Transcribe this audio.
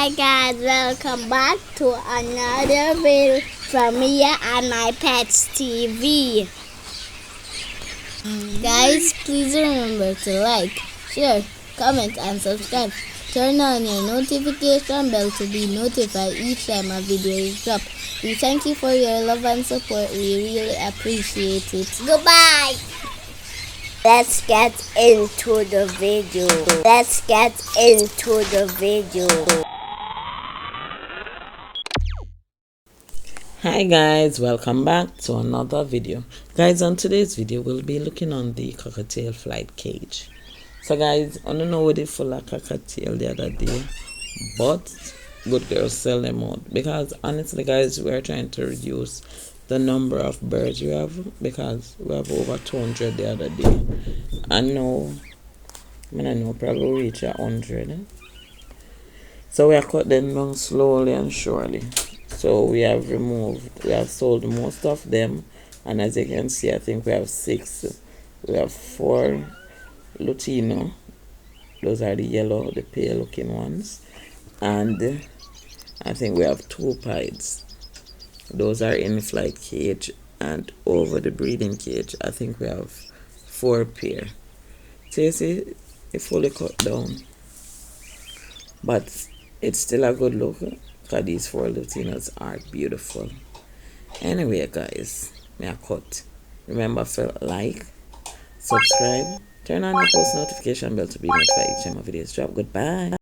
Hi guys, welcome back to another video from me and my pets TV. Guys, please remember to like, share, comment and subscribe. Turn on your notification bell to be notified each time a video is dropped. We thank you for your love and support. We really appreciate it. Goodbye. Let's get into the video. Hi guys, welcome back to another video. Guys, on today's video we'll be looking on the cockatiel flight cage. So guys, I don't know what they full of cockatiel the other day, but good girls sell them out, because honestly guys, we're trying to reduce the number of birds we have, because we have over 200 the other day, and now I know probably reach 100. So we are cut them down slowly and surely. So we have sold most of them, and as you can see, I think we have 6. We have 4 Lutino. Those are the yellow, the pale looking ones. And I think we have 2 pieds. Those are in flight cage, and over the breeding cage, I think we have 4 pair. So you see, it's fully cut down. But it's still a good look, because these 4 Lutinos are beautiful. Anyway guys, me a cut. Remember to like, subscribe, turn on the post notification bell to be notified each time my videos drop. Goodbye.